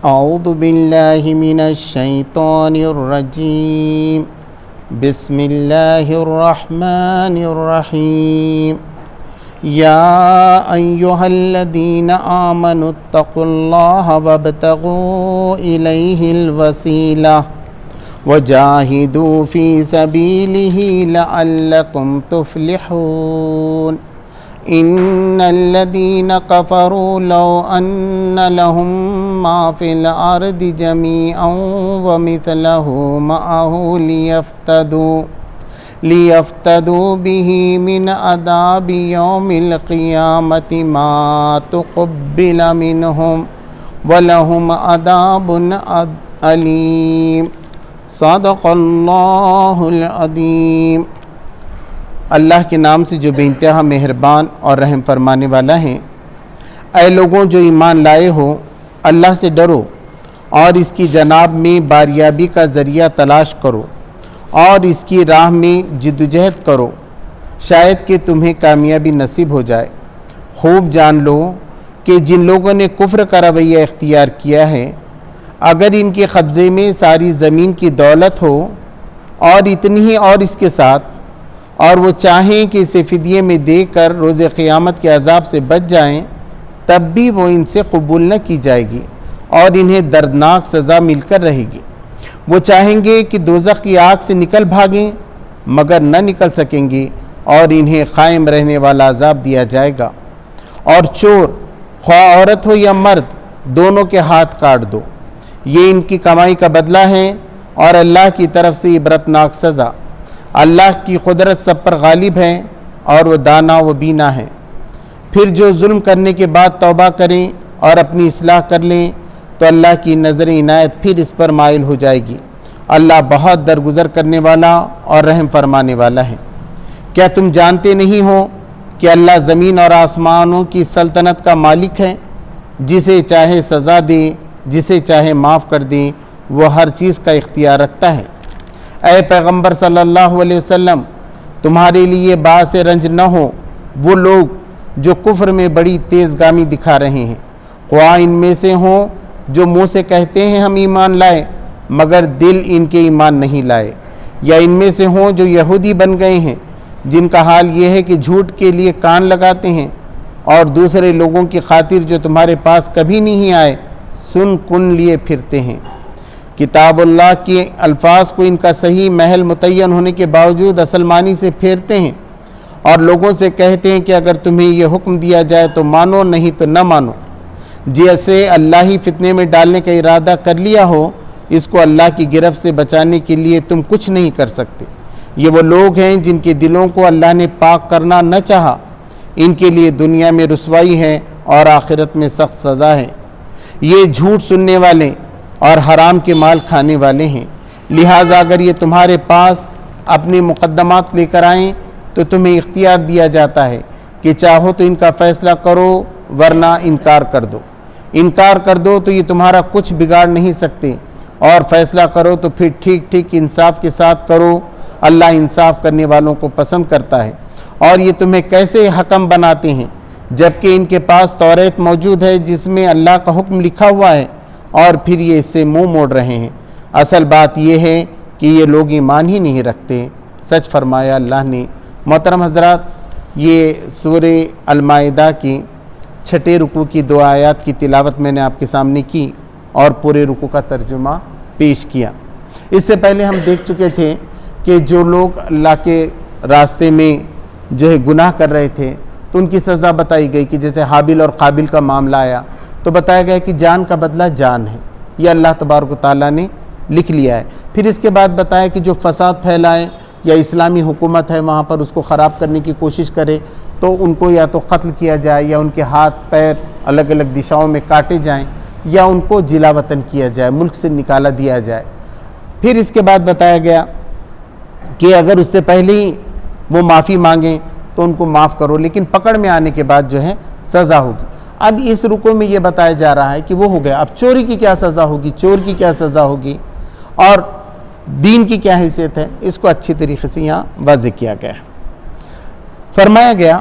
اعوذ باللہ من الشیطان الرجیم بسم اللہ الرحمن الرحیم یا ایہا الذین آمنوا اتقوا اللہ وابتغوا الیہ الوسیلہ وجاہدوا فی سبیلہ لعلکم تفلحون ان الذین کفروا لو ان لهم ما فی الارض جمیعا ومثلہ معہ لیفتدوا به من عذاب یوم القیامت ما تقبل منہم ولہم عذاب علیم صدق اللہ العظیم۔ اللہ کے نام سے جو بے انتہا مہربان اور رحم فرمانے والا ہے۔ اے لوگوں جو ایمان لائے ہو، اللہ سے ڈرو اور اس کی جناب میں باریابی کا ذریعہ تلاش کرو اور اس کی راہ میں جدوجہد کرو، شاید کہ تمہیں کامیابی نصیب ہو جائے۔ خوب جان لو کہ جن لوگوں نے کفر کا رویہ اختیار کیا ہے، اگر ان کے قبضے میں ساری زمین کی دولت ہو اور اتنی ہی اور اس کے ساتھ، اور وہ چاہیں کہ اسے فدیے میں دے کر روز قیامت کے عذاب سے بچ جائیں، تب بھی وہ ان سے قبول نہ کی جائے گی اور انہیں دردناک سزا مل کر رہے گی۔ وہ چاہیں گے کہ دوزخ کی آگ سے نکل بھاگیں، مگر نہ نکل سکیں گے اور انہیں قائم رہنے والا عذاب دیا جائے گا۔ اور چور، خواہ عورت ہو یا مرد، دونوں کے ہاتھ کاٹ دو، یہ ان کی کمائی کا بدلہ ہے اور اللہ کی طرف سے عبرتناک سزا۔ اللہ کی قدرت سب پر غالب ہے اور وہ دانا و بینا ہے۔ پھر جو ظلم کرنے کے بعد توبہ کریں اور اپنی اصلاح کر لیں تو اللہ کی نظر عنایت پھر اس پر مائل ہو جائے گی۔ اللہ بہت درگزر کرنے والا اور رحم فرمانے والا ہے۔ کیا تم جانتے نہیں ہو کہ اللہ زمین اور آسمانوں کی سلطنت کا مالک ہے؟ جسے چاہے سزا دے، جسے چاہے معاف کر دے، وہ ہر چیز کا اختیار رکھتا ہے۔ اے پیغمبر صلی اللہ علیہ وسلم، تمہارے لیے باعث رنج نہ ہو وہ لوگ جو کفر میں بڑی تیز گامی دکھا رہے ہیں، خواہ ان میں سے ہوں جو منہ سے کہتے ہیں ہم ایمان لائے مگر دل ان کے ایمان نہیں لائے، یا ان میں سے ہوں جو یہودی بن گئے ہیں جن کا حال یہ ہے کہ جھوٹ کے لیے کان لگاتے ہیں اور دوسرے لوگوں کی خاطر جو تمہارے پاس کبھی نہیں آئے سن کن لیے پھرتے ہیں۔ کتاب اللہ کے الفاظ کو ان کا صحیح محل متعین ہونے کے باوجود اصل معنی سے پھیرتے ہیں اور لوگوں سے کہتے ہیں کہ اگر تمہیں یہ حکم دیا جائے تو مانو، نہیں تو نہ مانو۔ جیسے اللہ ہی فتنے میں ڈالنے کا ارادہ کر لیا ہو، اس کو اللہ کی گرفت سے بچانے کے لیے تم کچھ نہیں کر سکتے۔ یہ وہ لوگ ہیں جن کے دلوں کو اللہ نے پاک کرنا نہ چاہا، ان کے لیے دنیا میں رسوائی ہے اور آخرت میں سخت سزا ہے۔ یہ جھوٹ سننے والے اور حرام کے مال کھانے والے ہیں، لہٰذا اگر یہ تمہارے پاس اپنے مقدمات لے کر آئیں تو تمہیں اختیار دیا جاتا ہے کہ چاہو تو ان کا فیصلہ کرو ورنہ انکار کر دو۔ انکار کر دو تو یہ تمہارا کچھ بگاڑ نہیں سکتے، اور فیصلہ کرو تو پھر ٹھیک ٹھیک انصاف کے ساتھ کرو، اللہ انصاف کرنے والوں کو پسند کرتا ہے۔ اور یہ تمہیں کیسے حکم بناتے ہیں جبکہ ان کے پاس توریت موجود ہے جس میں اللہ کا حکم لکھا ہوا ہے، اور پھر یہ اس سے منہ موڑ رہے ہیں۔ اصل بات یہ ہے کہ یہ لوگ ایمان ہی نہیں رکھتے۔ سچ فرمایا اللہ نے۔ محترم حضرات، یہ سورہ المائدہ کی 6 رکوع کی 2 آیات کی تلاوت میں نے آپ کے سامنے کی اور پورے رکوع کا ترجمہ پیش کیا۔ اس سے پہلے ہم دیکھ چکے تھے کہ جو لوگ اللہ کے راستے میں جو ہے گناہ کر رہے تھے تو ان کی سزا بتائی گئی کہ جیسے حابل اور قابل کا معاملہ آیا تو بتایا گیا کہ جان کا بدلہ جان ہے، یہ اللہ تبارک و تعالیٰ نے لکھ لیا ہے۔ پھر اس کے بعد بتایا کہ جو فساد پھیلائے یا اسلامی حکومت ہے وہاں پر اس کو خراب کرنے کی کوشش کرے تو ان کو یا تو قتل کیا جائے یا ان کے ہاتھ پیر الگ الگ دشاؤں میں کاٹے جائیں یا ان کو جلا وطن کیا جائے، ملک سے نکالا دیا جائے۔ پھر اس کے بعد بتایا گیا کہ اگر اس سے پہلے ہی وہ معافی مانگیں تو ان کو معاف کرو، لیکن پکڑ میں آنے کے بعد جو ہے سزا ہوگی۔ اب اس رکوع میں یہ بتایا جا رہا ہے کہ وہ ہو گیا، اب چوری کی کیا سزا ہوگی، چور کی کیا سزا ہوگی اور دین کی کیا حیثیت ہے، اس کو اچھی طریقے سے یہاں واضح کیا گیا ہے۔ فرمایا گیا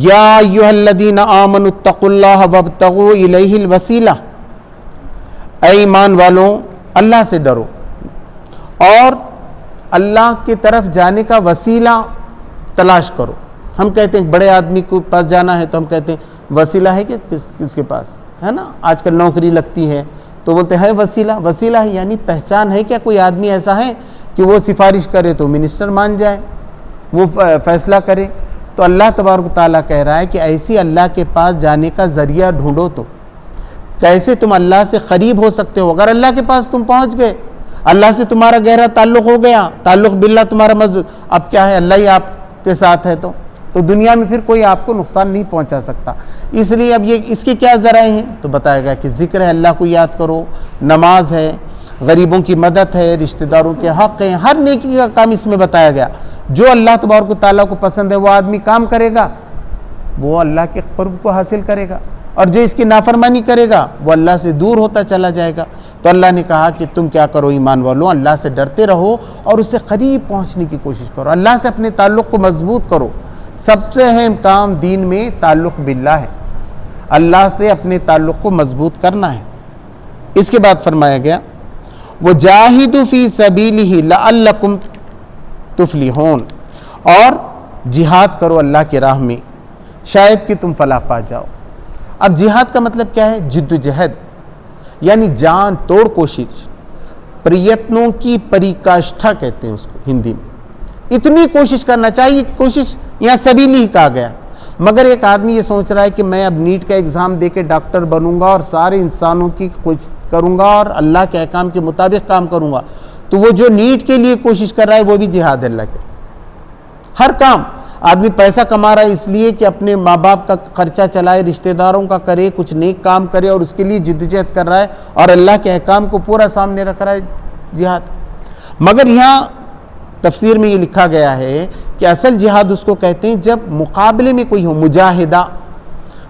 یا ایھا الذین آمنوا اتقوا اللہ وابتغوا الیہ الوسیلہ، اے ایمان والوں اللہ سے ڈرو اور اللہ کی طرف جانے کا وسیلہ تلاش کرو. ہم کہتے ہیں بڑے آدمی کو پاس جانا ہے تو ہم کہتے ہیں وسیلہ ہے کہ کس کے پاس ہے نا. آج کل نوکری لگتی ہے تو بولتے ہیں وسیلہ ہے، یعنی پہچان ہے. کیا کوئی آدمی ایسا ہے کہ وہ سفارش کرے تو منسٹر مان جائے، وہ فیصلہ کرے؟ تو اللہ تبارک و تعالیٰ کہہ رہا ہے کہ ایسی اللہ کے پاس جانے کا ذریعہ ڈھونڈو. تو کیسے تم اللہ سے قریب ہو سکتے ہو؟ اگر اللہ کے پاس تم پہنچ گئے، اللہ سے تمہارا گہرا تعلق ہو گیا، تعلق باللہ تمہارا مضبوط، اب کیا ہے، اللہ ہی آپ کے ساتھ ہے، تو دنیا میں پھر کوئی آپ کو نقصان نہیں پہنچا سکتا. اس لیے اب یہ اس کے کیا ذرائع ہیں تو بتایا گیا کہ ذکر ہے، اللہ کو یاد کرو، نماز ہے، غریبوں کی مدد ہے، رشتہ داروں کے حق ہیں، ہر نیکی کا کام اس میں بتایا گیا. جو اللہ تبارک و تعالیٰ کو پسند ہے وہ آدمی کام کرے گا، وہ اللہ کے قرب کو حاصل کرے گا، اور جو اس کی نافرمانی کرے گا وہ اللہ سے دور ہوتا چلا جائے گا. تو اللہ نے کہا کہ تم کیا کرو ایمان والوں، اللہ سے ڈرتے رہو اور اس سے قریب پہنچنے کی کوشش کرو، اللہ سے اپنے تعلق کو مضبوط کرو. سب سے اہم کام دین میں تعلق باللہ ہے، اللہ سے اپنے تعلق کو مضبوط کرنا ہے. اس کے بعد فرمایا گیا وَجَاهِدُوا فِي سَبِيلِهِ لَعَلَّكُمْ تُفْلِحُونَ، اور جہاد کرو اللہ کی راہ میں شاید کہ تم فلاح پا جاؤ. اب جہاد کا مطلب کیا ہے؟ جد و جہد، یعنی جان توڑ کوشش، پریتنوں کی پریکاشٹھا کہتے ہیں اس کو ہندی میں. اتنی کوشش کرنا چاہیے، کوشش یہاں سبیلی ہی کہا گیا. مگر ایک آدمی یہ سوچ رہا ہے کہ میں اب نیٹ کا ایگزام دے کے ڈاکٹر بنوں گا اور سارے انسانوں کی خوش کروں گا اور اللہ کے احکام کے مطابق کام کروں گا، تو وہ جو نیٹ کے لیے کوشش کر رہا ہے وہ بھی جہاد ہے. اللہ کے ہر کام آدمی پیسہ کما رہا ہے اس لیے کہ اپنے ماں باپ کا خرچہ چلائے، رشتہ داروں کا کرے، کچھ نیک کام کرے، اور اس کے لیے جدوجہد کر رہا ہے اور اللہ کے احکام کو پورا سامنے رکھ رہا ہے، جہاد. مگر یہاں تفسیر میں یہ لکھا گیا ہے کہ اصل جہاد اس کو کہتے ہیں جب مقابلے میں کوئی ہو،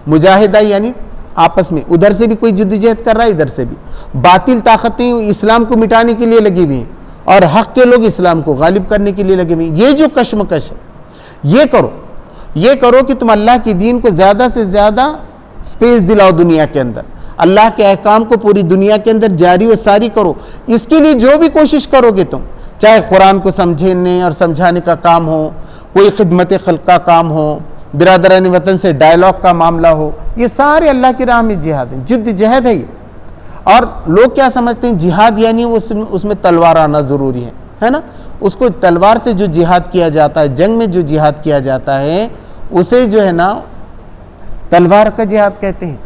مجاہدہ یعنی آپس میں ادھر سے بھی کوئی جدوجہد کر رہا ہے، ادھر سے بھی باطل طاقتیں اسلام کو مٹانے کے لیے لگی ہوئی ہیں اور حق کے لوگ اسلام کو غالب کرنے کے لیے لگے ہوئے ہیں. یہ جو کشمکش ہے یہ کرو کہ تم اللہ کے دین کو زیادہ سے زیادہ سپیس دلاؤ دنیا کے اندر، اللہ کے احکام کو پوری دنیا کے اندر جاری و ساری کرو. اس کے لیے جو بھی کوشش کرو گے تم، چاہے قرآن کو سمجھنے اور سمجھانے کا کام ہو، کوئی خدمت خلق کا کام ہو، برادران وطن سے ڈائلاگ کا معاملہ ہو، یہ سارے اللہ کی راہ میں جہاد ہیں، جد جہد ہے یہ. اور لوگ کیا سمجھتے ہیں جہاد یعنی اس میں تلوار آنا ضروری ہے نا. اس کو تلوار سے جو جہاد کیا جاتا ہے، جنگ میں جو جہاد کیا جاتا ہے اسے جو ہے نا تلوار کا جہاد کہتے ہیں.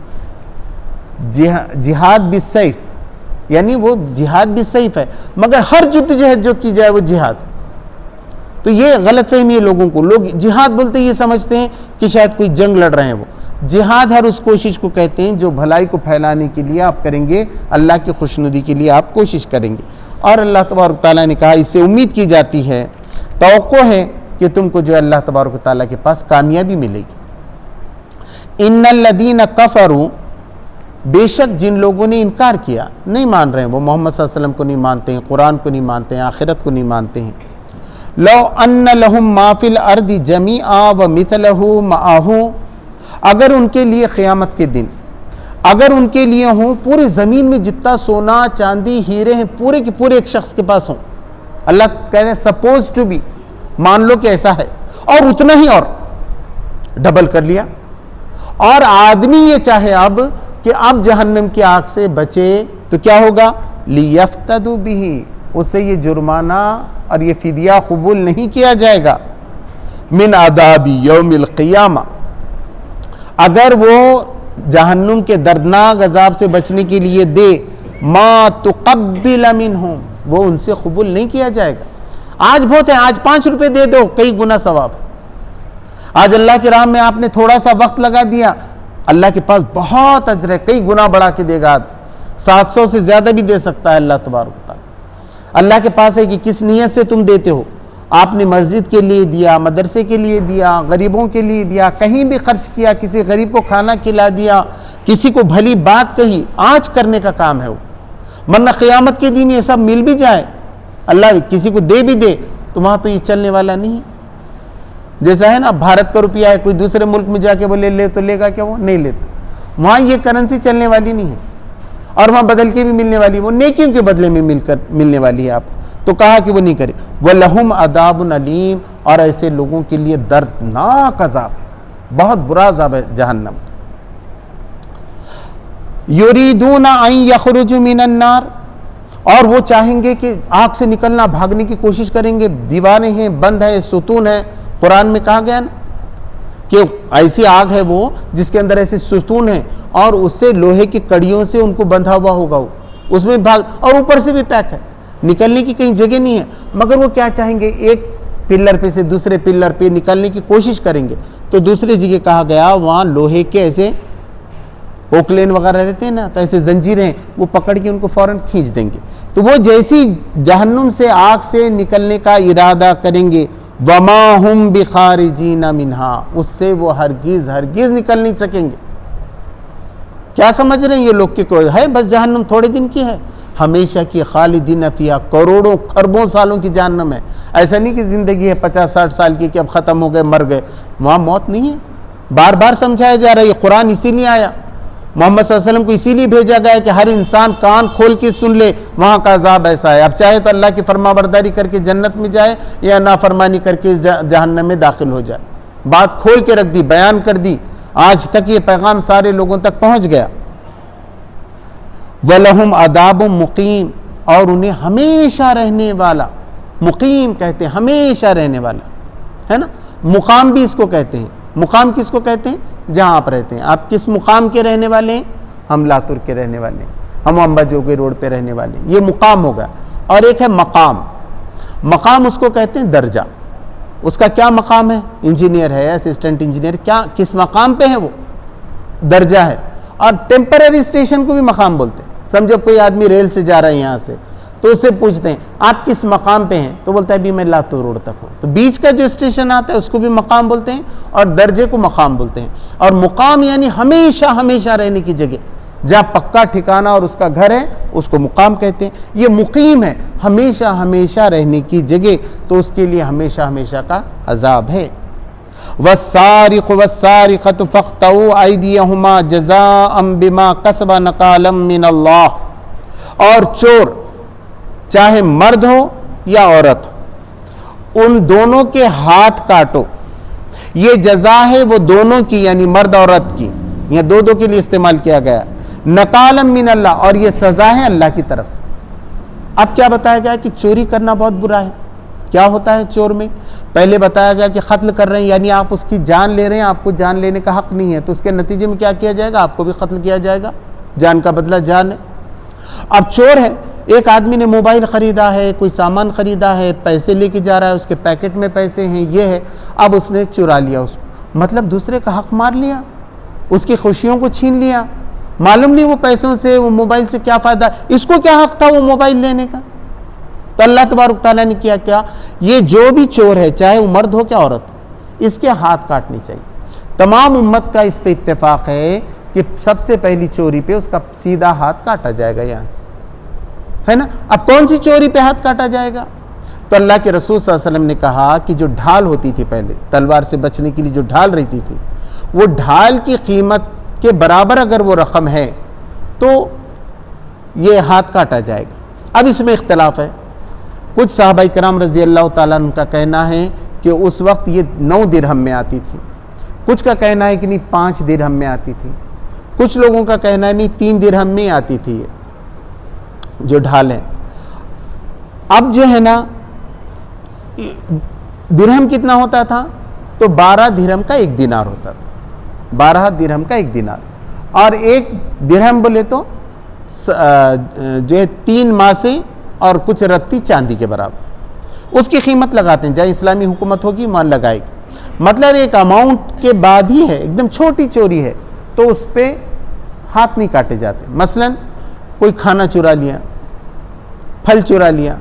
جہاد بالسیف، یعنی وہ جہاد بالسیف ہے، مگر ہر جدوجہد جو کی جائے وہ جہاد. تو یہ غلط فہمی ہے لوگوں کو، لوگ جہاد بولتے یہ سمجھتے ہیں کہ شاید کوئی جنگ لڑ رہے ہیں. وہ جہاد ہر اس کوشش کو کہتے ہیں جو بھلائی کو پھیلانے کے لیے آپ کریں گے، اللہ کی خوشنودی کے لیے آپ کوشش کریں گے. اور اللہ تبارک تعالیٰ نے کہا اس سے امید کی جاتی ہے، توقع ہے کہ تم کو جو اللہ تبارک تعالیٰ کے پاس کامیابی ملے گی. ان الذین کفروا، بے شک جن لوگوں نے انکار کیا، نہیں مان رہے ہیں، وہ محمد صلی اللہ علیہ وسلم کو نہیں مانتے ہیں، قرآن کو نہیں مانتے ہیں، آخرت کو نہیں مانتے ہیں. لو ان لہم ما فی الارض جمیعا ومثلہ معہ، اگر ان کے لیے قیامت کے دن اگر ان کے لیے ہوں پوری زمین میں جتنا سونا چاندی ہیرے ہیں پورے کے پورے ایک شخص کے پاس ہوں. اللہ کہہ رہے ہیں سپوز ٹو بی، مان لو کہ ایسا ہے، اور اتنا ہی اور ڈبل کر لیا. اور آدمی یہ چاہے اب کہ اب جہنم کی آگ سے بچے تو کیا ہوگا؟ لیفتدوا بہ، اس سے یہ جرمانہ اور یہ فدیہ قبول نہیں کیا جائے گا. من عذاب یوم القیامہ، اگر وہ جہنم کے دردناک عذاب سے بچنے کے لیے دے، ما تقبل منہم، وہ ان سے قبول نہیں کیا جائے گا. آج بہت ہے، آج 5 روپے دے دو کئی گنا ثواب ہے. آج اللہ کی راہ میں آپ نے تھوڑا سا وقت لگا دیا، اللہ کے پاس بہت اجر ہے، کئی گنا بڑھا کے دے گا. 700 سے زیادہ بھی دے سکتا ہے اللہ تبارک و تعالیٰ. اللہ کے پاس ہے کہ کس نیت سے تم دیتے ہو. آپ نے مسجد کے لیے دیا، مدرسے کے لیے دیا، غریبوں کے لیے دیا، کہیں بھی خرچ کیا، کسی غریب کو کھانا کھلا دیا، کسی کو بھلی بات کہی، آج کرنے کا کام ہے وہ. ورنہ قیامت کے دن یہ سب مل بھی جائے، اللہ کسی کو دے بھی دے، تو وہاں تو یہ چلنے والا نہیں ہے. جیسا ہے نا بھارت کا روپیہ ہے، کوئی دوسرے ملک میں جا کے وہ لے تو لے گا کیا؟ وہ نہیں لیتا. وہاں یہ کرنسی چلنے والی نہیں ہے. اور وہاں بدل کے بھی ملنے والی ہے، وہ نیکیوں کے بدلے میں ملنے والی ہے آپ کو، تو کہا کہ وہ نہیں کرے۔ وَلَهُمْ عَذَابٌ عَلِيمٌ، اور ایسے لوگوں کے لیے دردناک عذاب ہے، بہت برا عذاب ہے جہنم۔ یریدون ان یخرجوا من النار، اور وہ چاہیں گے کہ آگ سے نکلنا، بھاگنے کی کوشش کریں گے، دیواریں ہیں، بند ہیں، ستون ہیں۔ قرآن میں کہا گیا نا کہ ایسی آگ ہے وہ جس کے اندر ایسے ستون ہیں، اور اس سے لوہے کی کڑیوں سے ان کو بندھا ہوا ہوگا، وہ اس میں بھاگ، اور اوپر سے بھی پیک ہے، نکلنے کی کہیں جگہ نہیں ہے، مگر وہ کیا چاہیں گے، ایک پلر پہ سے دوسرے پلر پہ نکلنے کی کوشش کریں گے۔ تو دوسری جگہ کہا گیا وہاں لوہے کے ایسے پوکلین وغیرہ رہتے ہیں نا، تو ایسے زنجیریں، وہ پکڑ کے ان کو فوراً کھینچ دیں گے۔ تو وہ جیسی جہنم سے آگ سے نکلنے کا ارادہ کریں گے، وما ہم بخارجین منہا، اس سے وہ ہرگز نکل نہیں سکیں گے۔ کیا سمجھ رہے ہیں یہ لوگ کہ کوئی ہے بس جہنم تھوڑے دن کی ہے؟ ہمیشہ کی، خالدین فیہا، کروڑوں خربوں سالوں کی جہنم ہے۔ ایسا نہیں کہ زندگی ہے 50-60 سال کی کہ اب ختم ہو گئے، مر گئے، وہاں موت نہیں ہے۔ بار بار سمجھایا جا رہا ہے، یہ قرآن اسی لیے آیا، محمد صلی اللہ علیہ وسلم کو اسی لیے بھیجا گیا ہے کہ ہر انسان کان کھول کے سن لے، وہاں کا عذاب ایسا ہے۔ اب چاہے تو اللہ کی فرما برداری کر کے جنت میں جائے، یا نافرمانی کر کے جہنم میں داخل ہو جائے۔ بات کھول کے رکھ دی، بیان کر دی، آج تک یہ پیغام سارے لوگوں تک پہنچ گیا۔ وَلَهُمْ عَذَابٌ مُقِيمٌ، اور انہیں ہمیشہ رہنے والا، مقیم کہتے ہیں ہمیشہ رہنے والا، ہے نا۔ مقام بھی اس کو کہتے ہیں۔ مقام کس کو کہتے ہیں؟ جہاں آپ رہتے ہیں۔ آپ کس مقام کے رہنے والے ہیں؟ ہم لاتور کے رہنے والے ہیں، ہم امبا جوگی روڈ پہ رہنے والے ہیں، یہ مقام ہوگا۔ اور ایک ہے مقام، مقام اس کو کہتے ہیں درجہ۔ اس کا کیا مقام ہے؟ انجینئر ہے، اسسٹنٹ انجینئر، کیا کس مقام پہ ہے؟ وہ درجہ ہے۔ اور ٹیمپرری اسٹیشن کو بھی مقام بولتے ہیں۔ سمجھو کوئی آدمی ریل سے جا رہا ہے یہاں سے، تو اس سے پوچھتے ہیں آپ کس مقام پہ ہیں، تو بولتا ہے ابھی میں لاتور روڈ تک ہوں۔ تو بیچ کا جو اسٹیشن آتا ہے اس کو بھی مقام بولتے ہیں، اور درجے کو مقام بولتے ہیں۔ اور مقام یعنی ہمیشہ رہنے کی جگہ، جہاں پکا ٹھکانہ اور اس کا گھر ہے، اس کو مقام کہتے ہیں۔ یہ مقیم ہے، ہمیشہ رہنے کی جگہ، تو اس کے لیے ہمیشہ کا عذاب ہے۔ والسارق والسارقة فاقطعوا أيديهما جزاء بما كسبا نكالا من اللہ، اور چور چاہے مرد ہو یا عورت ہو، ان دونوں کے ہاتھ کاٹو۔ یہ جزا ہے وہ دونوں کی، یعنی مرد عورت کی، یہ دو کے لیے استعمال کیا گیا، نکالا من اللہ، اور یہ سزا ہے اللہ کی طرف سے۔ اب کیا بتایا گیا کہ چوری کرنا بہت برا ہے۔ کیا ہوتا ہے چور میں؟ پہلے بتایا گیا کہ قتل کر رہے ہیں، یعنی آپ اس کی جان لے رہے ہیں، آپ کو جان لینے کا حق نہیں ہے، تو اس کے نتیجے میں کیا کیا جائے گا؟ آپ کو بھی قتل کیا جائے گا، جان کا بدلہ جان ہے۔ اب چور ہے، ایک آدمی نے موبائل خریدا ہے، کوئی سامان خریدا ہے، پیسے لے کے جا رہا ہے، اس کے پیکٹ میں پیسے ہیں، یہ ہے، اب اس نے چرا لیا اس کو، مطلب دوسرے کا حق مار لیا، اس کی خوشیوں کو چھین لیا۔ معلوم نہیں وہ پیسوں سے، وہ موبائل سے کیا فائدہ، اس کو کیا حق تھا وہ موبائل لینے کا؟ تو اللہ تبارک تعالیٰ نے کیا یہ جو بھی چور ہے، چاہے وہ مرد ہو کیا عورت ہو، اس کے ہاتھ کاٹنے چاہیے۔ تمام امت کا اس پہ اتفاق ہے کہ سب سے پہلی چوری پہ اس کا سیدھا ہاتھ کاٹا جائے گا یہاں سے، ہے نا۔ اب کون سی چوری پہ ہاتھ کاٹا جائے گا؟ تو اللہ کے رسول صلی اللہ علیہ وسلم نے کہا کہ جو ڈھال ہوتی تھی پہلے، تلوار سے بچنے کے لیے جو ڈھال رہتی تھی، وہ ڈھال کی قیمت کے برابر اگر وہ رقم ہے تو یہ ہاتھ کاٹا جائے گا۔ اب اس میں اختلاف ہے، کچھ صحابہ کرام رضی اللہ تعالیٰ عنہ کا کہنا ہے کہ اس وقت یہ 9 درہم میں آتی تھی، کچھ کا کہنا ہے کہ نہیں 5 درہم میں آتی تھی، کچھ لوگوں کا کہنا ہے نہیں 3 درہم میں آتی تھی یہ جو ڈھال ہے۔ اب جو ہے نا درہم کتنا ہوتا تھا؟ تو 12 درہم کا 1 دینار ہوتا تھا، 12 درہم کا 1 دینار، اور 1 درہم بولے تو جو ہے 3 ماسے اور کچھ رتی چاندی کے برابر، اس کی قیمت لگاتے ہیں، جہاں اسلامی حکومت ہوگی وہاں لگائے گی۔ مطلب ایک اماؤنٹ کے بعد ہی ہے، ایک دم چھوٹی چوری ہے تو اس پہ ہاتھ نہیں کاٹے جاتے۔ مثلا کوئی کھانا چرا لیا، پھل چرا لیا،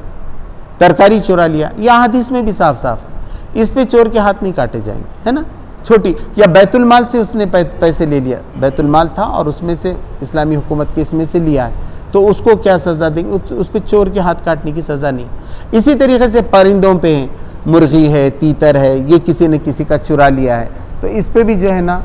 ترکاری چرا لیا، یہ حدیث میں بھی صاف ہے، اس پہ چور کے ہاتھ نہیں کاٹے جائیں گے، ہے نا۔ چھوٹی، یا بیت المال سے اس نے پیسے لے لیا، بیت المال تھا اور اس میں سے اسلامی حکومت کے اس میں سے لیا ہے، تو اس کو کیا سزا دیں گے؟ اس پہ چور کے ہاتھ کاٹنے کی سزا نہیں۔ اسی طریقے سے پرندوں پہ ہیں، مرغی ہے، تیتر ہے، یہ کسی نے کسی کا چرا لیا ہے، تو اس پہ بھی جو ہے نا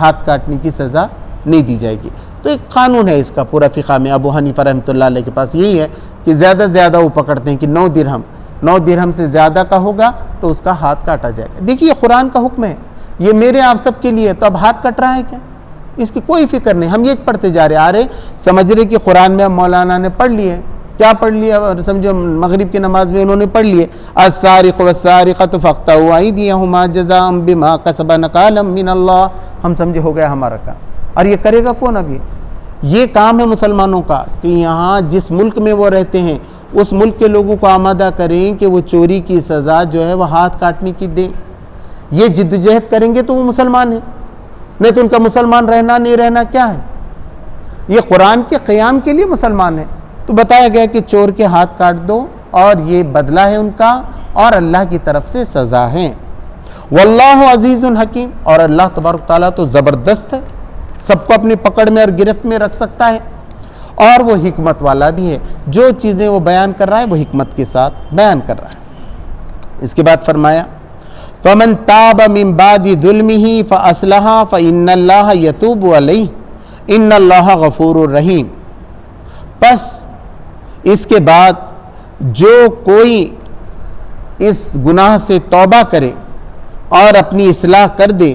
ہاتھ کاٹنے کی سزا نہیں دی جائے گی۔ تو ایک قانون ہے اس کا پورا فقہ میں، ابو حنیفہ رحمۃ اللہ علیہ کے پاس یہی ہے کہ زیادہ سے زیادہ وہ پکڑتے ہیں کہ 9 درہم سے زیادہ کا ہوگا تو اس کا ہاتھ کاٹا جائے گا۔ دیکھیے قرآن کا حکم ہے، یہ میرے آپ سب کے لیے، تو اب ہاتھ کٹ رہا ہے کیا؟ اس کی کوئی فکر نہیں، ہم یہ پڑھتے جا رہے آ رہے، سمجھ رہے کہ قرآن میں مولانا نے پڑھ لیے، کیا پڑھ لیا؟ سمجھو مغرب کی نماز میں انہوں نے پڑھ لیے السارق والسارقۃ فاقطعوا ایدیہما جزاء بما کسبا نکالا من اللہ، ہم سمجھے ہو گیا ہمارا کام۔ اور یہ کرے گا کون؟ ابھی یہ کام ہے مسلمانوں کا کہ یہاں جس ملک میں وہ رہتے ہیں اس ملک کے لوگوں کو آمادہ کریں کہ وہ چوری کی سزا جو ہے وہ ہاتھ کاٹنے کی دیں۔ یہ جدوجہد کریں گے تو وہ مسلمان ہیں، نہیں تو ان کا مسلمان رہنا نہیں رہنا کیا ہے؟ یہ قرآن کے قیام کے لیے مسلمان ہے۔ تو بتایا گیا کہ چور کے ہاتھ کاٹ دو، اور یہ بدلہ ہے ان کا، اور اللہ کی طرف سے سزا ہے۔ واللہ عزیز حکیم، اور اللہ تبارک تعالیٰ تو زبردست ہے، سب کو اپنی پکڑ میں اور گرفت میں رکھ سکتا ہے، اور وہ حکمت والا بھی ہے۔ جو چیزیں وہ بیان کر رہا ہے وہ حکمت کے ساتھ بیان کر رہا ہے۔ اس کے بعد فرمایا فَمَن تَابَ مِن بَعْدِ ظُلْمِهِ فَأَصْلَحَ فَإِنَّ اللَّهَ يَتُوبُ عَلَيْهِ إِنَّ اللَّهَ غَفُورٌ رَحِيمٌ۔ پس اس کے بعد جو کوئی اس گناہ سے توبہ کرے اور اپنی اصلاح کر دے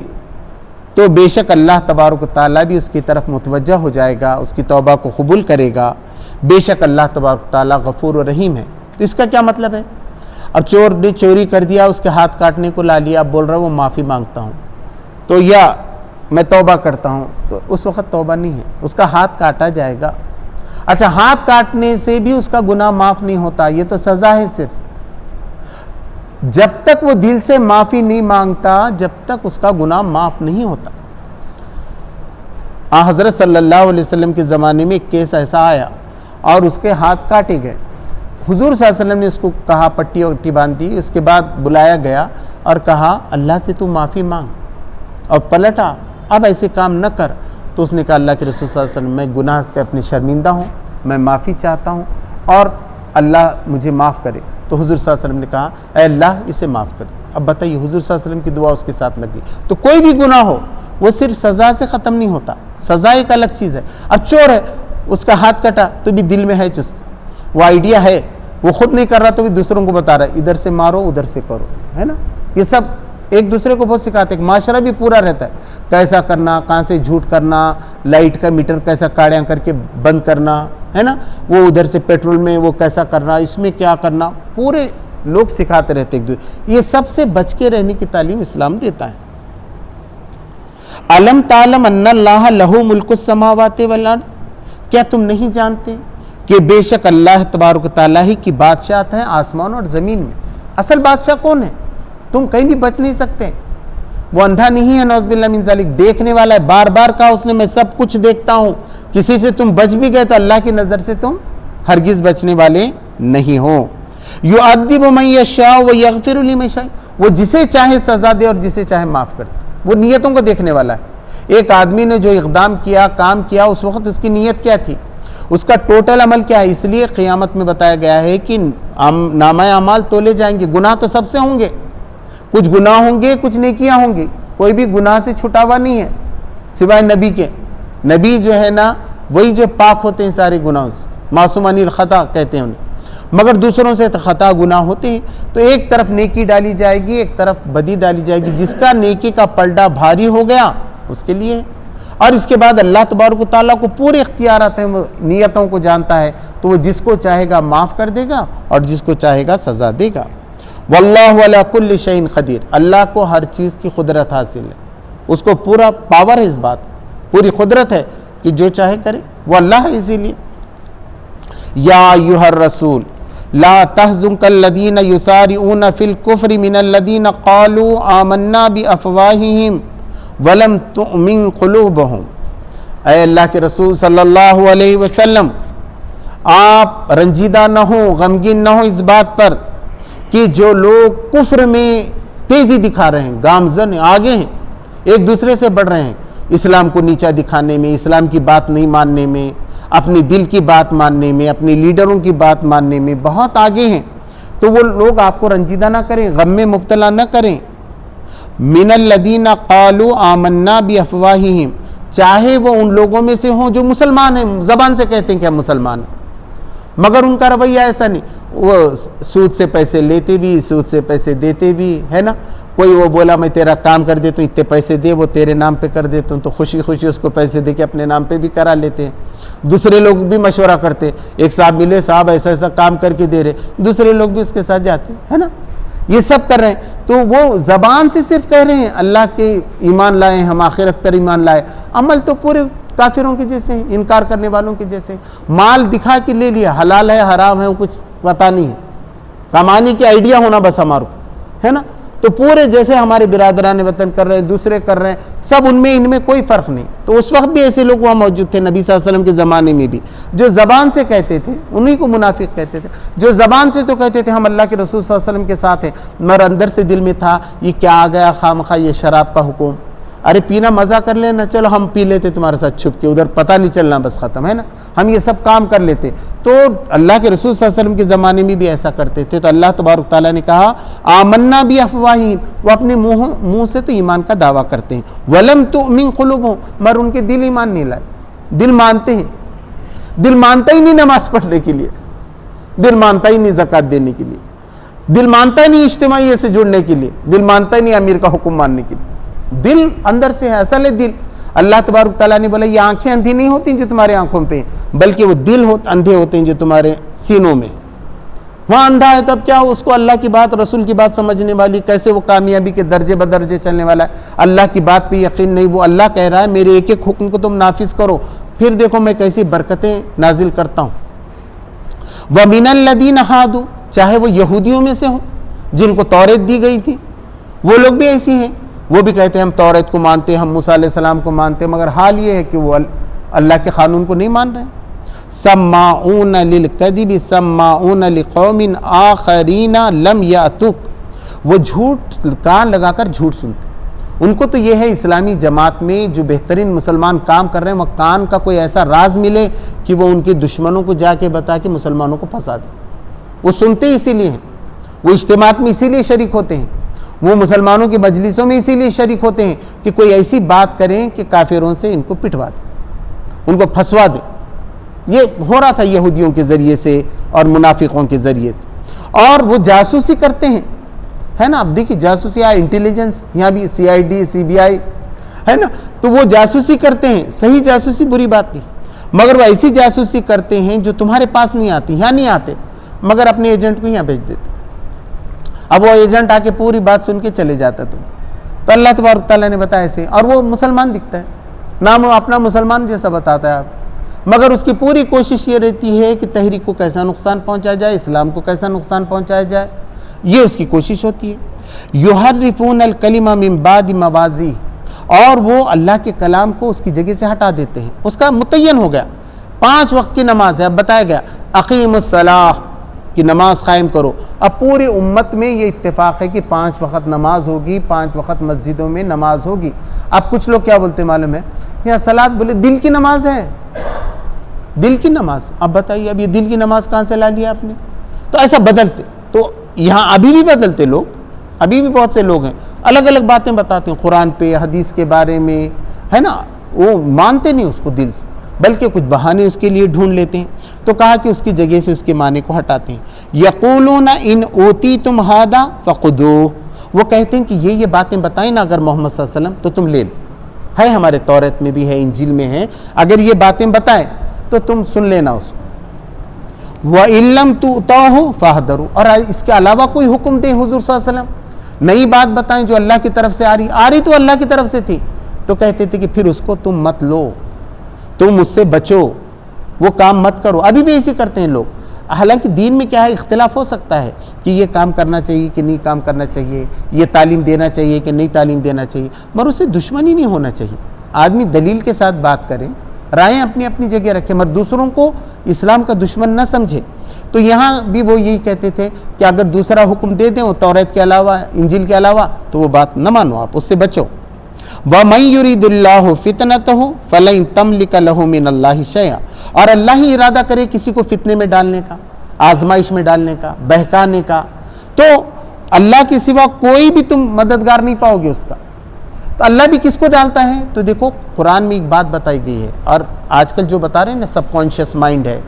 تو بے شک اللہ تبارک و تعالیٰ بھی اس کی طرف متوجہ ہو جائے گا، اس کی توبہ کو قبول کرے گا۔ بے شک اللہ تبارک و تعالیٰ غفور و رحیم ہے۔ تو اس کا کیا مطلب ہے؟ اب چور نے چوری کر دیا، اس کے ہاتھ کاٹنے کو لا لیا، اب بول رہا ہے وہ معافی مانگتا ہوں، تو یا میں توبہ کرتا ہوں، تو اس وقت توبہ نہیں ہے، اس کا ہاتھ کاٹا جائے گا۔ اچھا، ہاتھ کاٹنے سے بھی اس کا گناہ معاف نہیں ہوتا، یہ تو سزا ہے صرف۔ جب تک وہ دل سے معافی نہیں مانگتا جب تک اس کا گناہ معاف نہیں ہوتا۔ حضرت صلی اللہ علیہ وسلم کے زمانے میں ایک کیس ایسا آیا اور اس کے ہاتھ کاٹے گئے۔ حضور صلی اللہ علیہ وسلم نے اس کو کہا پٹی وٹی باندھ دی، اس کے بعد بلایا گیا اور کہا اللہ سے تو معافی مانگ، اور پلٹا اب ایسے کام نہ کر۔ تو اس نے کہا اللہ کے رسول صلی اللہ علیہ وسلم میں گناہ پہ اپنی شرمندہ ہوں، میں معافی چاہتا ہوں اور اللہ مجھے معاف کرے۔ تو حضور صلی اللہ علیہ وسلم نے کہا اے اللہ اسے معاف کر دے۔ اب بتائیے حضور صلی اللہ علیہ وسلم کی دعا اس کے ساتھ لگ گئی۔ تو کوئی بھی گناہ ہو وہ صرف سزا سے ختم نہیں ہوتا، سزا ایک الگ چیز ہے۔ اب چور ہے، اس کا ہاتھ کٹا تو بھی دل میں ہے چسک، وہ آئیڈیا ہے، وہ خود نہیں کر رہا تو بھی دوسروں کو بتا رہا ہے ادھر سے مارو ادھر سے کرو، ہے نا؟ یہ سب ایک دوسرے کو بہت سکھاتے ہیں۔ معاشرہ بھی پورا رہتا ہے، کیسا کرنا، کہاں سے جھوٹ کرنا، لائٹ کا میٹر کیسا کاڑیاں کر کے بند کرنا، ہے نا؟ وہ ادھر سے پیٹرول میں وہ کیسا کرنا، اس میں کیا کرنا، پورے لوگ سکھاتے رہتے ایک دوسرے۔ یہ سب سے بچ کے رہنے کی تعلیم اسلام دیتا ہے۔ علم تعلم ان اللہ لہ ملک السماوات والارض، کیا تم نہیں جانتے کہ بے شک اللہ تبارک و تعالیٰ ہی کی بادشاہت ہے آسمان اور زمین میں۔ اصل بادشاہ کون ہے؟ تم کہیں بھی بچ نہیں سکتے۔ وہ اندھا نہیں ہے، نعوذ باللہ من ذالک، دیکھنے والا ہے۔ بار بار کہا اس نے میں سب کچھ دیکھتا ہوں۔ کسی سے تم بچ بھی گئے تو اللہ کی نظر سے تم ہرگز بچنے والے نہیں ہو۔ یعذب من یشاء ویغفر لمن یشاء، وہ جسے چاہے سزا دے اور جسے چاہے معاف کر دے، وہ نیتوں کو دیکھنے والا ہے۔ ایک آدمی نے جو اقدام کیا، کام کیا، اس وقت اس کی نیت کیا تھی، اس کا ٹوٹل عمل کیا ہے۔ اس لیے قیامت میں بتایا گیا ہے کہ نامہ اعمال تولے جائیں گے۔ گناہ تو سب سے ہوں گے، کچھ گناہ ہوں گے، کچھ نیکیاں ہوں گی، کوئی بھی گناہ سے چھٹا ہوا نہیں ہے سوائے نبی کے۔ نبی جو ہے نا وہی جو پاک ہوتے ہیں سارے گناہوں سے، معصومان الخطا کہتے ہیں انہیں، مگر دوسروں سے خطا گناہ ہوتے ہیں۔ تو ایک طرف نیکی ڈالی جائے گی، ایک طرف بدی ڈالی جائے گی۔ جس کا نیکی کا پلڈا بھاری ہو گیا اس کے لیے، اور اس کے بعد اللہ تبارک و تعالیٰ کو پورے اختیارات ہیں، وہ نیتوں کو جانتا ہے، تو وہ جس کو چاہے گا معاف کر دے گا اور جس کو چاہے گا سزا دے گا۔ واللہ علی کل شیء قدیر، اللہ کو ہر چیز کی قدرت حاصل ہے، اس کو پورا پاور ہے، اس بات پوری قدرت ہے کہ جو چاہے کرے، وہ اللہ ہے۔ اسی لیے یا ایھا الرسول لا تحزنک الذین یسارعون فی الکفر من الذین قالوا آمنا بافواہہم ولم تؤمن قلوبہم۔ اے اللہ کے رسول صلی اللہ علیہ وسلم، آپ رنجیدہ نہ ہوں، غمگین نہ ہوں اس بات پر کہ جو لوگ کفر میں تیزی دکھا رہے ہیں، گامزن آگے ہیں، ایک دوسرے سے بڑھ رہے ہیں، اسلام کو نیچا دکھانے میں، اسلام کی بات نہیں ماننے میں، اپنے دل کی بات ماننے میں، اپنے لیڈروں کی بات ماننے میں بہت آگے ہیں، تو وہ لوگ آپ کو رنجیدہ نہ کریں، غم میں مبتلا نہ کریں۔ من الذین قالوا آمنا بافواہہم، چاہے وہ ان لوگوں میں سے ہوں جو مسلمان ہیں، زبان سے کہتے ہیں کہ ہم مسلمان ہیں، مگر ان کا رویہ ایسا نہیں، وہ سود سے پیسے لیتے بھی، سود سے پیسے دیتے بھی، ہے نا. کوئی وہ بولا میں تیرا کام کر دیتا ہوں، اتنے پیسے دے، وہ تیرے نام پہ کر دیتا ہوں، تو خوشی خوشی اس کو پیسے دے کے اپنے نام پہ بھی کرا لیتے ہیں. دوسرے لوگ بھی مشورہ کرتے، ایک صاحب ملے، صاحب ایسا ایسا کام کر کے دے رہے، دوسرے لوگ بھی اس کے ساتھ جاتے ہیں، ہے نا. یہ سب کر رہے ہیں. تو وہ زبان سے صرف کہہ رہے ہیں اللہ کے ایمان لائے، ہم آخرت پر ایمان لائے، عمل تو پورے کافروں کے جیسے ہیں، انکار کرنے والوں کے جیسے. مال دکھا کے لے لیا، حلال ہے حرام ہے وہ کچھ پتہ نہیں ہے، کمانے کی آئیڈیا ہونا بس ہمارے کو، ہے نا. تو پورے جیسے ہمارے برادران وطن کر رہے ہیں، دوسرے کر رہے ہیں، سب ان میں کوئی فرق نہیں. تو اس وقت بھی ایسے لوگ وہاں موجود تھے نبی صلی اللہ علیہ وسلم کے زمانے میں بھی، جو زبان سے کہتے تھے، انہی کو منافق کہتے تھے. جو زبان سے تو کہتے تھے ہم اللہ کے رسول صلی اللہ علیہ وسلم کے ساتھ ہیں، مگر اندر سے دل میں تھا یہ کیا آ گیا خواہ یہ شراب کا حکم، ارے پینا مزہ کر لینا، چلو ہم پی لیتے تمہارے ساتھ چھپ کے، ادھر پتہ نہیں چلنا، بس ختم، ہے نا. ہم یہ سب کام کر لیتے. تو اللہ کے رسول صلی اللہ علیہ وسلم کے زمانے میں بھی ایسا کرتے تھے. تو اللہ تبارک تعالیٰ نے کہا آمنا بافواہہم، وہ اپنے منہ سے تو ایمان کا دعویٰ کرتے ہیں، ولم تؤمن قلوبہم، مگر ان کے دل ایمان نہیں لائے. دل مانتے ہیں، دل مانتا ہی نہیں نماز پڑھنے کے لیے، دل مانتا ہی نہیں زکوٰۃ دینے کے لیے، دل مانتا ہی نہیں اجتماعیت سے جڑنے کے لیے، دل مانتا ہی نہیں امیر کا حکم ماننے کے لیے. دل اندر سے ہے، اصل ہے دل. اللہ تبارک تعالیٰ نے بولا یہ آنکھیں اندھی نہیں ہوتی جو تمہارے آنکھوں پہ، بلکہ وہ دل اندھے ہوتے ہیں جو تمہارے سینوں میں. وہاں اندھا ہے تب کیا، اس کو اللہ کی بات رسول کی بات سمجھنے والی، کیسے وہ کامیابی کے درجے بدرجے چلنے والا ہے. اللہ کی بات پہ یقین نہیں، وہ اللہ کہہ رہا ہے میرے ایک ایک حکم کو تم نافذ کرو، پھر دیکھو میں کیسی برکتیں نازل کرتا ہوں. وَمِنَ الَّذِينَ هَادُوا، چاہے وہ یہودیوں میں سے ہوں جن کو توریت دی گئی تھی، وہ لوگ بھی ایسی ہیں، وہ بھی کہتے ہیں ہم توریت کو مانتے ہیں، ہم موسیٰ علیہ السلام کو مانتے ہیں، مگر حال یہ ہے کہ وہ اللہ کے قانون کو نہیں مان رہے ہیں. سماعون للکذب سماعون لقوم آخرین لم یأتوک، وہ جھوٹ کان لگا کر جھوٹ سنتے. ان کو تو یہ ہے اسلامی جماعت میں جو بہترین مسلمان کام کر رہے ہیں، وہ کان کا کوئی ایسا راز ملے کہ وہ ان کے دشمنوں کو جا کے بتا کے مسلمانوں کو پھنسا دیں. وہ سنتے اسی لیے ہیں، وہ اجتماعات میں اسی لیے شریک ہوتے ہیں، وہ مسلمانوں کی مجلسوں میں اسی لیے شریک ہوتے ہیں کہ کوئی ایسی بات کریں کہ کافروں سے ان کو پٹوا دیں، ان کو پھنسوا دیں. یہ ہو رہا تھا یہودیوں کے ذریعے سے اور منافقوں کے ذریعے سے. اور وہ جاسوسی کرتے ہیں، ہے نا. اب دیکھیے جاسوسی، انٹیلیجنس، یہاں بھی CID CBI ہے نا، تو وہ جاسوسی کرتے ہیں. صحیح جاسوسی بری بات نہیں، مگر وہ ایسی جاسوسی کرتے ہیں جو تمہارے پاس نہیں آتی، یہاں نہیں آتے، مگر اپنے ایجنٹ کو یہاں بھیج دیتے. اب وہ ایجنٹ آ کے پوری بات سن کے چلے جاتا تم. تو اللہ تبارک تعالیٰ نے بتایا ایسے، اور وہ مسلمان دکھتا ہے، نام وہ اپنا مسلمان جیسا بتاتا ہے آپ، مگر اس کی پوری کوشش یہ رہتی ہے کہ تحریک کو کیسا نقصان پہنچایا جائے، اسلام کو کیسا نقصان پہنچایا جائے، یہ اس کی کوشش ہوتی ہے. یحرفون الکلم من بعد مواضعہ، اور وہ اللہ کے کلام کو اس کی جگہ سے ہٹا دیتے ہیں. اس کا متعین ہو گیا 5 وقت کی نماز ہے، اب بتایا گیا اقیم الصلاۃ کی نماز قائم کرو. اب پوری امت میں یہ اتفاق ہے کہ 5 وقت نماز ہوگی، 5 وقت مسجدوں میں نماز ہوگی. اب کچھ لوگ کیا بولتے معلوم ہے، یہاں صلاۃ بولے دل کی نماز ہے، دل کی نماز. اب بتائیے اب یہ دل کی نماز کہاں سے لا لیا آپ نے؟ تو ایسا بدلتے. تو یہاں ابھی بھی بدلتے لوگ، ابھی بھی بہت سے لوگ ہیں الگ الگ باتیں بتاتے ہیں قرآن پہ، حدیث کے بارے میں، ہے نا. وہ مانتے نہیں اس کو دل سے، بلکہ کچھ بہانے اس کے لیے ڈھونڈ لیتے ہیں. تو کہا کہ اس کی جگہ سے اس کے معنی کو ہٹاتے ہیں. یقولون ان اوتیتم ھذا فخذوہ، وہ کہتے ہیں کہ یہ باتیں بتائیں نا اگر محمد صلی اللہ علیہ وسلم تو تم لے لو، ہے ہمارے توریت میں بھی ہے، انجیل میں ہے، اگر یہ باتیں بتائیں تو تم سن لینا اس کو. وَإِن لَّمْ تُؤْتَوْهُ فَاحْذَرُوا، اور اس کے علاوہ کوئی حکم دیں حضور صلی اللہ علیہ وسلم، نئی بات بتائیں جو اللہ کی طرف سے آ رہی تو اللہ کی طرف سے تھی، تو کہتے تھے کہ پھر اس کو تم مت لو، تم اس سے بچو، وہ کام مت کرو. ابھی بھی ایسے کرتے ہیں لوگ. حالانکہ دین میں کیا ہے، اختلاف ہو سکتا ہے کہ یہ کام کرنا چاہیے کہ نہیں کام کرنا چاہیے، یہ تعلیم دینا چاہیے کہ نہیں تعلیم دینا چاہیے، مگر اس سے دشمنی نہیں ہونا چاہیے. آدمی دلیل کے ساتھ بات کرے، رائیں اپنی اپنی جگہ رکھے، مگر دوسروں کو اسلام کا دشمن نہ سمجھے. تو یہاں بھی وہ یہی کہتے تھے کہ اگر دوسرا حکم دے دیں وہ توریت کے علاوہ، انجیل کے علاوہ، تو وہ بات نہ مانو، آپ اس سے بچو. وَمَن يُرِيدُ اللَّهُ فِتْنَتَهُ فَلَن تَمْلِكَ لَهُ مِنَ اللَّهِ شَيْئًا، اور اللہ ہی ارادہ کرے کسی کو فتنے میں ڈالنے کا، آزمائش میں ڈالنے کا، بہکانے کا، تو اللہ کے سوا کوئی بھی تم مددگار نہیں پاؤ گے اس کا. تو اللہ بھی کس کو ڈالتا ہے؟ تو دیکھو قرآن میں ایک بات بتائی گئی ہے، اور آج کل جو بتا رہے ہیں نا سب کانشیس مائنڈ ہے،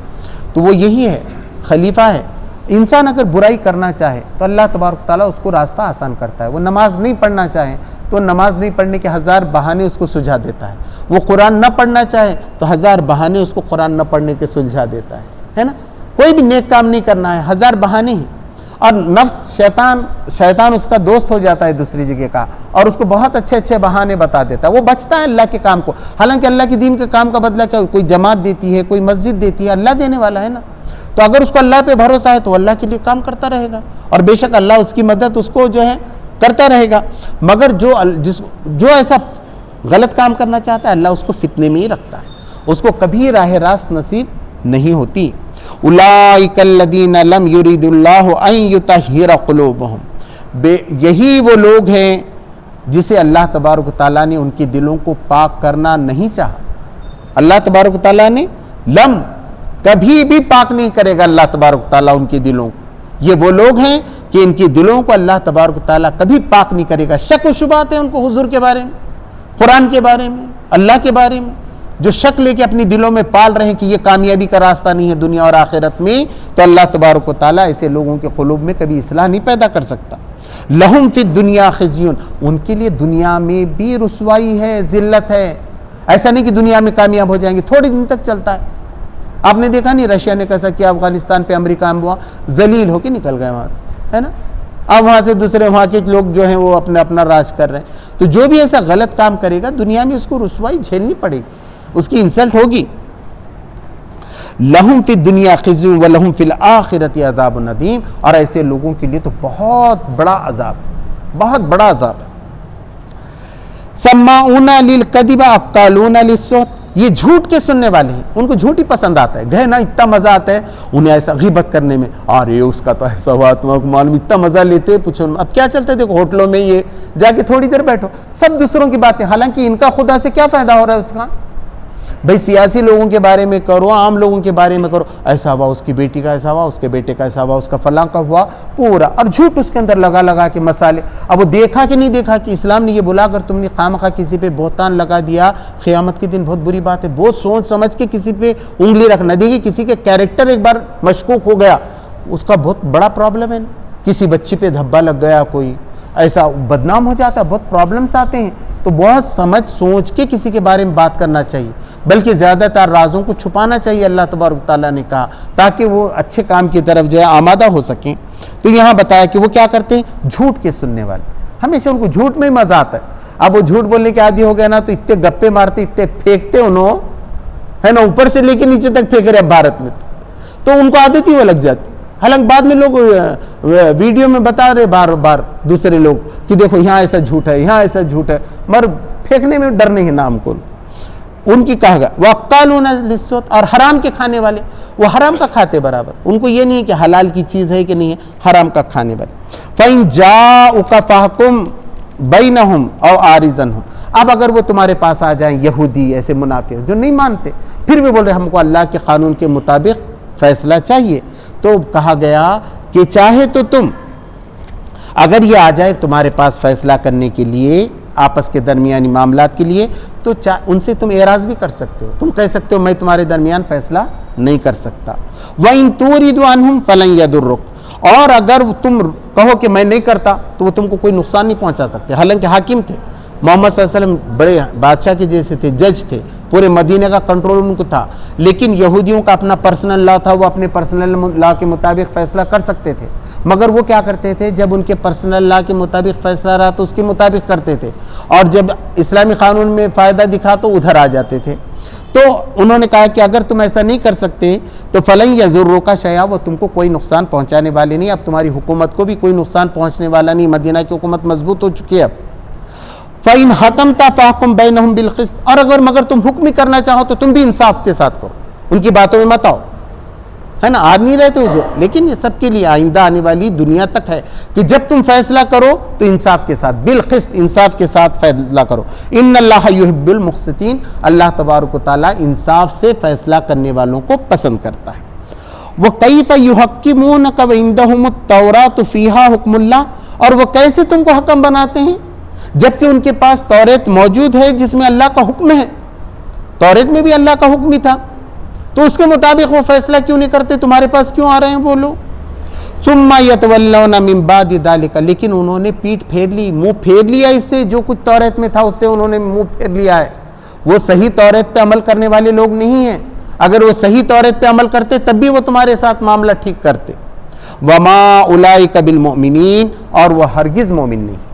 تو وہ یہی ہے، خلیفہ ہے۔ انسان اگر برائی کرنا چاہے تو اللہ تبارک تعالیٰ اس کو راستہ آسان کرتا ہے۔ وہ نماز نہیں پڑھنا چاہے تو نماز نہیں پڑھنے کے ہزار بہانے اس کو سلجھا دیتا ہے۔ وہ قرآن نہ پڑھنا چاہے تو ہزار بہانے اس کو قرآن نہ پڑھنے کے سلجھا دیتا ہے نا؟ کوئی بھی نیک کام نہیں کرنا ہے، ہزار بہانے ہی، اور نفس شیطان اس کا دوست ہو جاتا ہے دوسری جگہ کا، اور اس کو بہت اچھے اچھے بہانے بتا دیتا ہے۔ وہ بچتا ہے اللہ کے کام کو، حالانکہ اللہ کے دین کے کام کا بدلہ کیا؟ کوئی جماعت دیتی ہے، کوئی مسجد دیتی ہے، اللہ دینے والا ہے نا۔ تو اگر اس کو اللہ پہ بھروسہ ہے تو اللہ کے لیے کام کرتا رہے گا، اور بے شک اللہ اس کی مدد اس کو جو ہے کرتا رہے گا۔ مگر جو ایسا غلط کام کرنا چاہتا ہے اللہ اس کو فتنے میں ہی رکھتا ہے، اس کو کبھی راہ راست نصیب نہیں ہوتی۔ اولئک الذین لم یرید اللہ ان یطہر قلوبہم، یہی وہ لوگ ہیں جسے اللہ تبارک تعالیٰ نے ان کے دلوں کو پاک کرنا نہیں چاہا۔ اللہ تبارک تعالیٰ نے کبھی بھی پاک نہیں کرے گا اللہ تبارک تعالیٰ ان کے دلوں کو۔ یہ وہ لوگ ہیں کہ ان کے دلوں کو اللہ تبارک تعالیٰ کبھی پاک نہیں کرے گا۔ شک و شبہات ہیں ان کو حضور کے بارے میں، قرآن کے بارے میں، اللہ کے بارے میں، جو شک لے کے اپنی دلوں میں پال رہے ہیں کہ یہ کامیابی کا راستہ نہیں ہے دنیا اور آخرت میں، تو اللہ تبارک و تعالیٰ ایسے لوگوں کے قلوب میں کبھی اصلاح نہیں پیدا کر سکتا۔ لہم فی الدنیا خزی، ان کے لیے دنیا میں بھی رسوائی ہے، ذلت ہے۔ ایسا نہیں کہ دنیا میں کامیاب ہو جائیں گے، تھوڑے دن تک چلتا ہے۔ آپ نے دیکھا نہیں رشیا نے کیسا کیا افغانستان پہ، امریکہ میں ہوا، ذلیل ہو کے نکل گئے وہاں سے، ہے نا؟ اب وہاں سے دوسرے وہاں کے لوگ جو ہیں وہ اپنا راج کر رہے ہیں۔ تو جو بھی ایسا غلط کام کرے گا دنیا میں اس کو رسوائی جھیلنی پڑے گی، اس کی انسلٹ ہوگی۔ لہم فی الدنیا خزی ولہم فی الآخرۃ عذاب ندیم، اور ایسے لوگوں کے لیے تو بہت بڑا عذاب، بہت بڑا عذاب ہے۔ سماعون للکذب اکالون للسحت، یہ جھوٹ کے سننے والے ہیں، ان کو جھوٹ ہی پسند آتا ہے، گہنا اتنا مزہ آتا ہے انہیں ایسا غیبت کرنے میں، ارے اس کا تو ایسا ہوا، تمہارے معلوم، اتنا مزہ لیتے پوچھو۔ اب کیا چلتا ہے دیکھو ہوٹلوں میں، یہ جا کے تھوڑی دیر بیٹھو، سب دوسروں کی باتیں، حالانکہ ان کا خدا سے کیا فائدہ ہو رہا ہے اس کا؟ بھئی سیاسی لوگوں کے بارے میں کرو، عام لوگوں کے بارے میں کرو، ایسا ہوا اس کی بیٹی کا، ایسا ہوا اس کے بیٹے کا، ایسا ہوا اس کا فلاں کا ہوا، پورا، اور جھوٹ اس کے اندر لگا کے مسالے۔ اب وہ دیکھا کہ نہیں دیکھا کہ اسلام نے یہ بولا اگر تم نے خامخواہ کسی پہ بہتان لگا دیا قیامت کے دن بہت بری بات ہے۔ بہت سوچ سمجھ کے کسی پہ انگلی رکھنا، دیکھیے کسی کے کیریکٹر ایک بار مشکوک ہو گیا، اس کا بہت بڑا پرابلم ہے نا۔ کسی بچی پہ دھبا لگ گیا، کوئی ایسا بدنام ہو جاتا ہے، بہت پرابلمس آتے ہیں۔ تو بہت سمجھ سوچ کے کسی کے بارے میں بات کرنا چاہیے، بلکہ زیادہ تر رازوں کو چھپانا چاہیے، اللہ تبارک تعالیٰ نے کہا، تاکہ وہ اچھے کام کی طرف جو ہے آمادہ ہو سکیں۔ تو یہاں بتایا کہ وہ کیا کرتے ہیں، جھوٹ کے سننے والے، ہمیشہ ان کو جھوٹ میں ہی مزہ آتا ہے۔ اب وہ جھوٹ بولنے کے عادی ہو گئے نا، تو اتنے گپے مارتے، اتنے پھینکتے انہوں، ہے نا، اوپر سے لے کے نیچے تک پھینک رہے بھارت میں، تو ان کو عادت ہی وہ لگ جاتی۔ حالانکہ بعد میں لوگ ویڈیو میں بتا رہے بار بار دوسرے لوگ کہ دیکھو یہاں ایسا جھوٹ ہے، یہاں ایسا جھوٹ ہے، مگر پھینکنے میں ڈر نہیں ہے نام کو ان کی کہا گیا۔ وَأَقَّالُونَ لِلسُّحْتِ، اور حرام کے کھانے والے، وہ حرام کا کھاتے برابر، ان کو یہ نہیں ہے کہ حلال کی چیز ہے کہ نہیں ہے، حرام کا کھانے والے۔ فَإِن جَاءُوكَ فَاحْكُم بَيْنَهُمْ أَوْ أَعْرِضْ عَنْهُمْ، اب اگر وہ تمہارے پاس آ جائیں یہودی، ایسے منافق جو نہیں مانتے، پھر بھی بول رہے ہم کو اللہ کے قانون کے مطابق فیصلہ چاہیے، تو کہا گیا کہ چاہے تو تم اگر یہ آ جائے تمہارے پاس فیصلہ کرنے کے لیے، آپس کے درمیانی معاملات کے لیے، تو ان سے تم اعراض بھی کر سکتے ہو، تم کہہ سکتے ہو میں تمہارے درمیان فیصلہ نہیں کر سکتا۔ وَإِن تُورِدُ عَنْهُمْ فَلَن يَضُرُّكَ، اور اگر تم کہو کہ میں نہیں کرتا تو وہ تم کو کوئی نقصان نہیں پہنچا سکتے۔ حالانکہ حاکم تھے، محمد صلی اللہ علیہ وسلم بڑے بادشاہ کے جیسے تھے، جج تھے، پورے مدینہ کا کنٹرول ان کو تھا، لیکن یہودیوں کا اپنا پرسنل لا تھا، وہ اپنے پرسنل لا کے مطابق فیصلہ کر سکتے تھے، مگر وہ کیا کرتے تھے، جب ان کے پرسنل لا کے مطابق فیصلہ رہا تو اس کے مطابق کرتے تھے، اور جب اسلامی قانون میں فائدہ دکھا تو ادھر آ جاتے تھے۔ تو انہوں نے کہا کہ اگر تم ایسا نہیں کر سکتے تو فَلَن يَضُرُّكَ شَيْئًا، وہ تم کو کوئی نقصان پہنچانے والے نہیں، اب تمہاری حکومت کو بھی کوئی نقصان پہنچنے والا نہیں، مدینہ کی حکومت مضبوط ہو چکی ہے اب۔ فَإِنْ حَكَمْتَ فَاحْكُم بَيْنَهُم بِالْقِسْطِ، اور مگر تم حکم کرنا چاہو تو تم بھی انصاف کے ساتھ کرو، ان کی باتوں میں مت آؤ، ہے نا، آج نہیں رہتے حضور، لیکن یہ سب کے لیے آئندہ آنے والی دنیا تک ہے کہ جب تم فیصلہ کرو تو انصاف کے ساتھ، بالقسط، انصاف کے ساتھ فیصلہ کرو۔ ان اللہ یحب المقسطین، اللہ تبارک و تعالیٰ انصاف سے فیصلہ کرنے والوں کو پسند کرتا ہے۔ وَكَيْفَ يُحَكِّمُونَكَ وَعِندَهُمُ التَّوْرَاةُ فِيهَا حُكْمُ اللَّهِ، اور وہ کیسے تم کو حکم بناتے ہیں جبکہ ان کے پاس توریت موجود ہے جس میں اللہ کا حکم ہے، توریت میں بھی اللہ کا حکم ہی تھا، تو اس کے مطابق وہ فیصلہ کیوں نہیں کرتے؟ تمہارے پاس کیوں آ رہے ہیں وہ لوگ؟ ثم یتولون من بعد ذلک، لیکن انہوں نے پیٹھ پھیر لی، منہ پھیر لیا اس سے، جو کچھ توریت میں تھا اس سے انہوں نے منہ پھیر لیا ہے۔ وہ صحیح توریت پہ عمل کرنے والے لوگ نہیں ہیں، اگر وہ صحیح توریت پہ عمل کرتے تب بھی وہ تمہارے ساتھ معاملہ ٹھیک کرتے۔ وما اولئک بالمؤمنین، اور وہ ہرگز مومن نہیں۔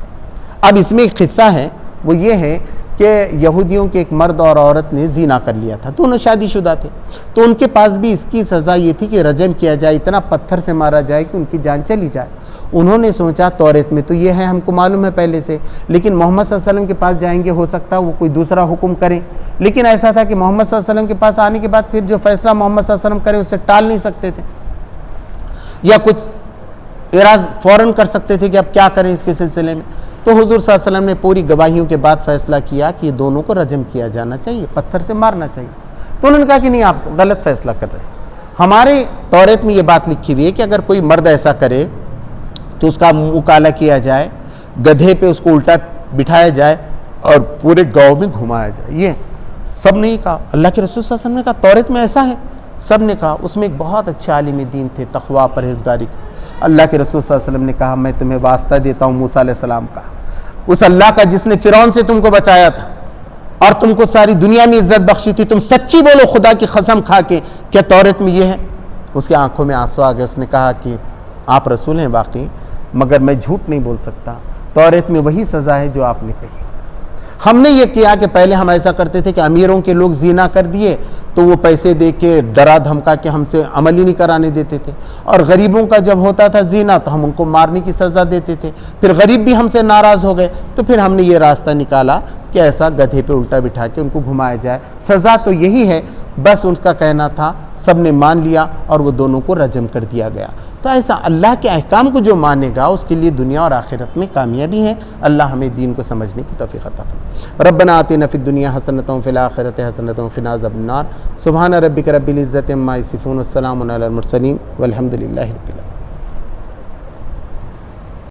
اب اس میں ایک قصہ ہے، وہ یہ ہے کہ یہودیوں کے ایک مرد اور عورت نے زنا کر لیا تھا، دونوں شادی شدہ تھے، تو ان کے پاس بھی اس کی سزا یہ تھی کہ رجم کیا جائے، اتنا پتھر سے مارا جائے کہ ان کی جان چلی جائے۔ انہوں نے سوچا توریت میں تو یہ ہے، ہم کو معلوم ہے پہلے سے، لیکن محمد صلی اللہ علیہ وسلم کے پاس جائیں گے، ہو سکتا ہے وہ کوئی دوسرا حکم کریں، لیکن ایسا تھا کہ محمد صلی اللہ علیہ وسلم کے پاس آنے کے بعد پھر جو فیصلہ محمد صلی اللہ علیہ وسلم کریں اسے ٹال نہیں سکتے تھے، یا کچھ اعراض فوراً کر سکتے تھے کہ اب کیا کریں اس کے سلسلے میں۔ تو حضور صلی اللہ علیہ وسلم نے پوری گواہیوں کے بعد فیصلہ کیا کہ یہ دونوں کو رجم کیا جانا چاہیے، پتھر سے مارنا چاہیے۔ تو انہوں نے کہا کہ نہیں، آپ غلط فیصلہ کر رہے ہیں، ہمارے توریت میں یہ بات لکھی ہوئی ہے کہ اگر کوئی مرد ایسا کرے تو اس کا منہ کالا کیا جائے، گدھے پہ اس کو الٹا بٹھایا جائے اور پورے گاؤں میں گھمایا جائے۔ یہ سب نے کہا، اللہ کے رسول صلی اللہ علیہ وسلم نے کہا توریت میں ایسا ہے؟ سب نے کہا۔ اس میں ایک بہت اچھے عالم دین تھے، تقویٰ پرہیزگاری کے، اللہ کے رسول صلی اللہ علیہ وسلم نے کہا میں تمہیں واسطہ دیتا ہوں موسیٰ علیہ السلام کا، اس اللہ کا جس نے فرعون سے تم کو بچایا تھا اور تم کو ساری دنیا میں عزت بخشی تھی، تم سچی بولو خدا کی قسم کھا کے، کیا توریت میں یہ ہے؟ اس کے آنکھوں میں آنسو آ گئے، اس نے کہا کہ آپ رسول ہیں واقعی، مگر میں جھوٹ نہیں بول سکتا، توریت میں وہی سزا ہے جو آپ نے کہی۔ ہم نے یہ کیا کہ پہلے ہم ایسا کرتے تھے کہ امیروں کے لوگ زنا کر دیے تو وہ پیسے دے کے ڈرا دھمکا کے ہم سے عمل ہی نہیں کرانے دیتے تھے، اور غریبوں کا جب ہوتا تھا زنا تو ہم ان کو مارنے کی سزا دیتے تھے، پھر غریب بھی ہم سے ناراض ہو گئے، تو پھر ہم نے یہ راستہ نکالا کہ ایسا گدھے پہ الٹا بٹھا کے ان کو گھمایا جائے، سزا تو یہی ہے، بس ان کا کہنا تھا، سب نے مان لیا اور وہ دونوں کو رجم کر دیا گیا۔ تو ایسا اللہ کے احکام کو جو مانے گا اس کے لیے دنیا اور آخرت میں کامیابی ہے۔ اللہ ہمیں دین کو سمجھنے کی توفیق عطا فرمائے۔ ربنا آتنا فی الدنیا حسنۃ وفی الآخرۃ حسنۃ وقنا عذاب النار۔ سبحان ربک رب العزۃ عما یصفون والسلام علی المرسلین والحمد للہ رب العالمین۔